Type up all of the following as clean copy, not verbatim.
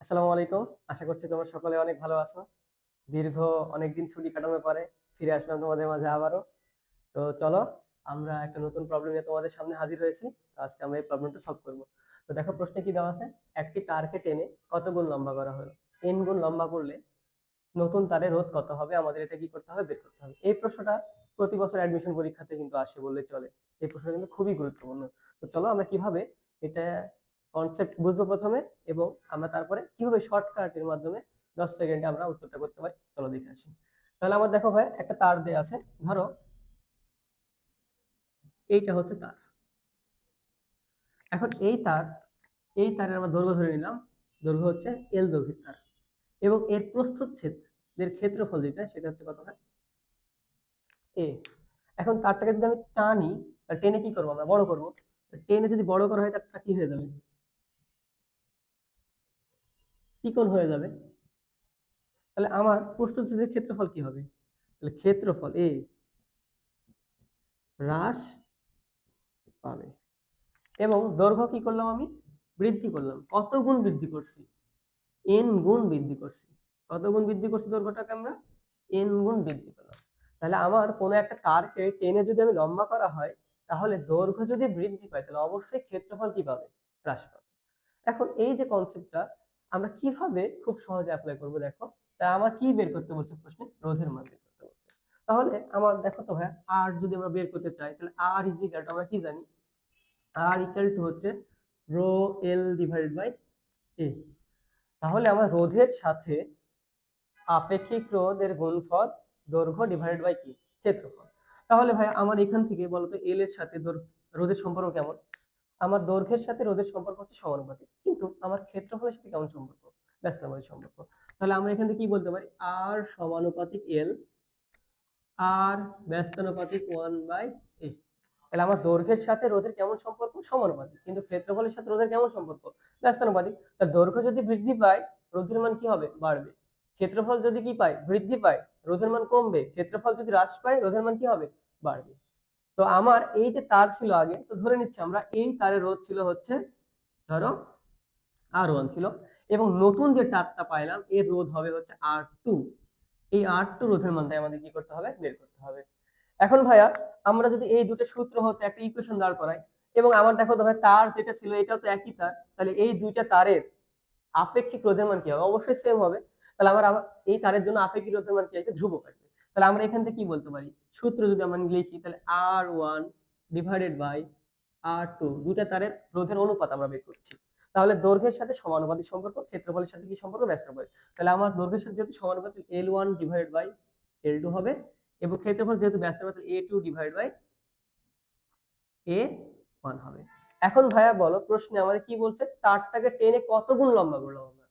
আসসালামু আলাইকুম। আশা করছি তোমরা সকলে অনেক ভালো আছো। দীর্ঘ অনেকদিন ছুটি কাটানোর পরে ফিরে আসলাম তোমাদের মাঝে আবারও। তো চলো আমরা একটা নতুন প্রবলেম নিয়ে তোমাদের সামনে হাজির হয়েছি। তো আজকে আমরা এই প্রবলেমটা সলভ করব। তো দেখো প্রশ্নে কি দেওয়া আছে? একটি তারকে টেনে কত গুণ লম্বা করা হলো? n গুণ লম্বা করলে নতুন তারের রোধ কত হবে? আমাদের এটা কি করতে হবে? বের করতে হবে। এই প্রশ্নটা প্রতি বছর অ্যাডমিশন পরীক্ষাতে কিন্তু আসে বললেই চলে। এই প্রশ্নটা কিন্তু খুবই গুরুত্বপূর্ণ। তো চলো আমরা কিভাবে এটা কনসেপ্ট বুঝবো প্রথমে এবং আমরা তারপরে কিভাবে শর্টকাটের মাধ্যমে 10 সেকেন্ডে আমরা উত্তরটা করতে পারি চলো দেখে আসি। তাহলে আমার দেখো ভাই একটা তার দেয়া আছে। ধরো এইটা হচ্ছে তার। এখন এই তারের আমরা দৈর্ঘ্য ধরে নিলাম। দৈর্ঘ্য হচ্ছে L দৈর্ঘ্যের তার এবং এর প্রস্থচ্ছেদের ক্ষেত্রফল যেটা সেটা হচ্ছে কত হয়? A। এখন তারটাকে যদি আমি টানি তাহলে টেনে কি করবো? আমরা বড় করবো। টেনে যদি বড় করা হয় তারটা কি হয়ে যাবে? চিকন হয়ে যাবে। তাহলে আমার প্রস্থচ্ছেদের ক্ষেত্রফল কি হবে? তাহলে ক্ষেত্রফল A হ্রাস পাবে এবং দৈর্ঘ্য কি করলাম আমি? বৃদ্ধি করলাম। কত গুণ বৃদ্ধি করছি? n গুণ বৃদ্ধি করছি। কত গুণ বৃদ্ধি করছি দৈর্ঘ্যটাকে আমরা? n গুণ বৃদ্ধি করলাম। তাহলে আমার কোনো একটা তারকে টেনে যদি আমি লম্বা করা হয় তাহলে দৈর্ঘ্য যদি বৃদ্ধি পায় তাহলে অবশ্যই ক্ষেত্রফল কি পাবে? হ্রাস পাবে। এখন এই যে কনসেপ্টটা আমরা কিভাবে খুব সহজে অ্যাপ্লাই করব দেখো। তা আমার কি বের করতে বলছে প্রশ্নে? রোধের মান বের করতে বলছে। তাহলে আমার দেখো তো ভাই আর যদি আমরা বের করতে চাই তাহলে আর ইজ ইকুয়াল টু আমরা কি জানি? আর ইকুয়াল টু হচ্ছে রো এল ডিভাইডেড বাই এ। তাহলে আমার রোধের সাথে আপেক্ষিক রোধের গুণফল দৈর্ঘ্য ডিভাইডেড বাই কি? ক্ষেত্রফল। তাহলে ভাই আমার এখান থেকে বলতো এল এর সাথে রোধের সম্পর্ক কেমন? আমার দৈর্ঘ্যের সাথে রোধের সম্পর্ক হচ্ছে সমানুপাতিক, কিন্তু আমার ক্ষেত্রফলের সাথে কেমন সম্পর্ক? ব্যস্তানুপাতিক সম্পর্ক। তাহলে আমরা এখান থেকে কি বলতে পারি? আর সমানুপাতিক এল, আর ব্যস্তানুপাতিক 1/a। তাহলে আমার দৈর্ঘ্যের সাথে রোধের কেমন সম্পর্ক? সমানুপাতিক, কিন্তু ক্ষেত্রফলের সাথে রোধের কেমন সম্পর্ক? ব্যস্তানুপাতিক। তাহলে দৈর্ঘ্য যদি বৃদ্ধি পায় রোধের মান কি হবে? বাড়বে। ক্ষেত্রফল যদি কি পায়? বৃদ্ধি পায়, রোধের মান কমবে। ক্ষেত্রফল যদি হ্রাস পায় রোধের মান কি হবে? বাড়বে। তো আমার এই যে তার ছিল আগে, তো ধরে নিচ্ছি আমরা এই তারের রোধ ছিল হচ্ছে ধরো R1 ছিল এবং নতুন যে তারটা পাইলাম এর রোধ হবে হচ্ছে R2। এই R2 রোধের মানটাই আমাদের কি করতে হবে? বের করতে হবে। এখন ভাইয়া আমরা যদি এই দুটো সূত্র হতে একটা ইকুয়েশন দাঁড় করাই এবং আমার দেখো তো ভাই তার যেটা ছিল এটাও তো একই তার, তাহলে এই দুইটা তারের আপেক্ষিক রোধের মান কি হবে? অবশ্যই সেম হবে। তাহলে আমার এই তারের জন্য আপেক্ষিক রোধের মান কি আসবে? ধ্রুবক আসবে। তাহলে আমরা এখান থেকে কি বলতে পারি? সূত্র যদি আমরা লিখি তাহলে R1 ডিভাইডেড বাই R2, দুইটা তারের রোধের অনুপাত আমরা বের করছি। তাহলে দৈর্ঘ্যের সাথে সমানুপাতিক সম্পর্ক, ক্ষেত্রফলের সাথে কি সম্পর্ক? ব্যস্তানুপাতিক। তাহলে আমার দৈর্ঘ্যের সাথে যেহেতু সমানুপাতিক L1 ডিভাইডেড বাই L2 হবে এবং ক্ষেত্রফল যেহেতু ব্যস্তানুপাতিক A2 ডিভাইড বাই A1 হবে। এখন ভাইয়া বলো প্রশ্নে আমাদের কি বলছে? তারটাকে টেনে কত গুণ লম্বা করলাম আমরা?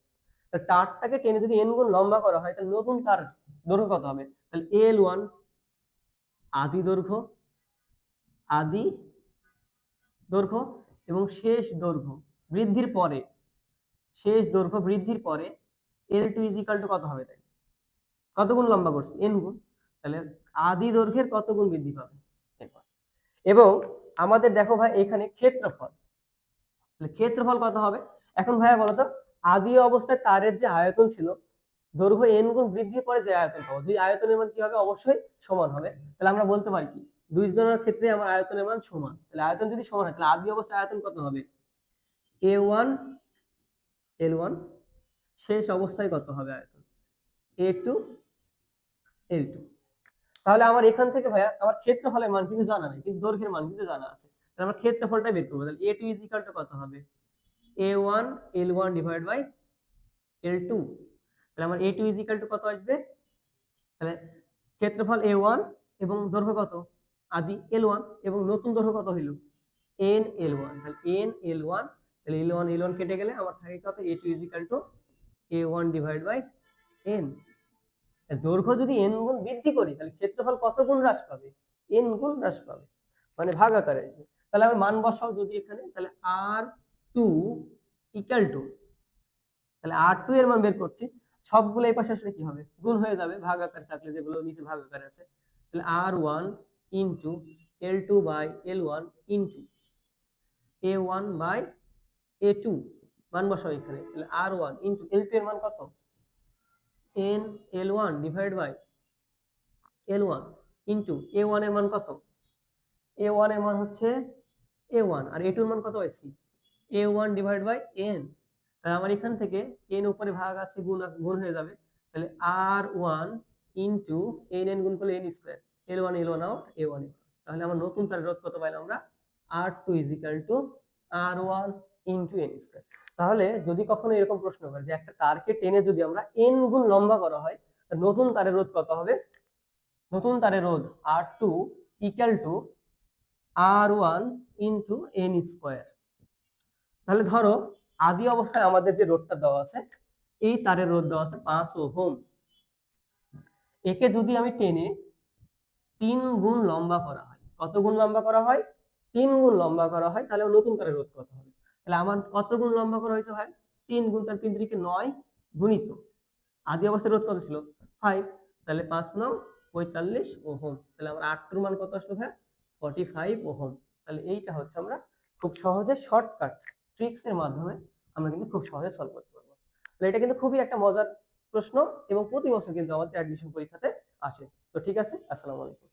তারটাকে টেনে যদি n গুণ লম্বা করা হয় তাহলে নতুন তার দৈর্ঘ্য কত হবে? তাহলে L1 আদি দৈর্ঘ্য, আদি দৈর্ঘ্য এবং শেষ দৈর্ঘ্য বৃদ্ধির পরে, শেষ দৈর্ঘ্য বৃদ্ধির পরে L2 ইজ ইকুয়াল টু কত হবে? তাই কত গুণ লম্বা করছি? n গুণ। তাহলে আদি দৈর্ঘ্যের কত গুণ বৃদ্ধি পাবে? এবং আমাদের দেখো ভাই এখানে ক্ষেত্রফল, তাহলে ক্ষেত্রফল কত হবে? এখন ভাইয়া বলতো আদি অবস্থায় তারের যে আয়তন ছিল দৈর্ঘ্য n গুণ বৃদ্ধির পরে যে আয়তন পাবো, দুই আয়তনের মান কি হবে? অবশ্যই সমান হবে। তাহলে আমরা বলতে পারি কি দুই জনের ক্ষেত্রে আমার আয়তনের মান সমান। তাহলে আয়তন যদি সমান হয় তাহলে আদি অবস্থায় আয়তন কত হবে? A1 L1, শেষ অবস্থায় কত হবে আয়তন? A2 L2। তাহলে আমার এখান থেকে ভাইয়া আমার ক্ষেত্রফলের মান কিন্তু জানা নেই, কিন্তু দৈর্ঘ্যের মান কিন্তু জানা আছে। তাহলে আমরা ক্ষেত্রফলটা বের করবো। তাহলে A2 ইজ ইকুয়াল টু কত হবে? A1 L1 divide by L2। তাহলে আমার A2 ইজ ইকুয়াল টু কত আসবে? তাহলে ক্ষেত্রফল A1 এবং দৈর্ঘ্য কত? আদি L1 এবং নতুন দৈর্ঘ্য কত হইল? N L1। তাহলে N L1, তাহলে L1 L1 কেটে গেলে আমার থাকে কত? A2 is equal to A1 divide by N। দৈর্ঘ্য যদি n গুণ বৃদ্ধি করি তাহলে ক্ষেত্রফল কত গুণ হ্রাস পাবে? n গুণ হ্রাস পাবে, মানে ভাগ আকারে। তাহলে আমি মান বসাও যদি এখানে, তাহলে R2 ইকুয়াল টু, তাহলে R2 এর মান বের করছি, সবগুলো এই পাশে আসলে কি হবে? গুণ হয়ে যাবে ভাগ আকারে থাকলে, যেগুলো নিচে ভাগ আকারে আছে। তাহলে R1 into L2 by L1 into A1 by A2। মান বসাও এখানে, তাহলে R1 ইন্টু L2 এর মান কত, N L1 divide by L1 into A1 এর মান কত, A1 এর মান হচ্ছে A1 আর A2 এর মান কত পাইছি, A1 ডিভাইড বাই N। তাহলে আমার এখান থেকে N উপরে ভাগ আছে, গুণ গুণ হয়ে যাবে, তাহলে R1 ইন্টু N গুণ করলে N square, L1 out, A1 তাহলে আমার নতুন তারের রোধ কত পাইলাম আমরা, R2 is equal two R1 into N square. তাহলে যদি কখনো এরকম প্রশ্ন করে যে একটা তারকে টেনে যদি আমরা N গুণ লম্বা করা হয়, নতুন তারের রোধ কত হবে, নতুন তারের রোধ R2 equal to R1 into N square. তাহলে ধরো আদি অবস্থায় আমাদের যে রোধটা দেওয়া আছে, এই তারের রোধ দেওয়া আছে 5 ওহম, একে যদি আমি টেনে 3 গুণ লম্বা করা হয়, কত গুণ লম্বা করা হয়, 3 গুণ লম্বা করা হয়, তাহলে নতুন তারের রোধ কত হবে, তাহলে আমার কত গুণ লম্বা করা হয়েছে ভাই, 3 গুণ, তাহলে 3 3 9 গুণিত আদি অবস্থায় রোধ কত ছিল 5, তাহলে 5 9 45 ওহম, তাহলে আমার R2 এর মান কত আসলো ভাই, 45 ওহম। তাহলে এইটা হচ্ছে আমরা খুব সহজে শর্টকাট ট্রিক্স এর মাধ্যমে আমরা কিন্তু খুব সহজে সলভ করতে পারবো। তাহলে এটা কিন্তু খুবই একটা মজার প্রশ্ন এবং প্রতি বছর কিন্তু আমাদের অ্যাডমিশন পরীক্ষাতে আসে। তো ঠিক আছে, আসসালামু আলাইকুম।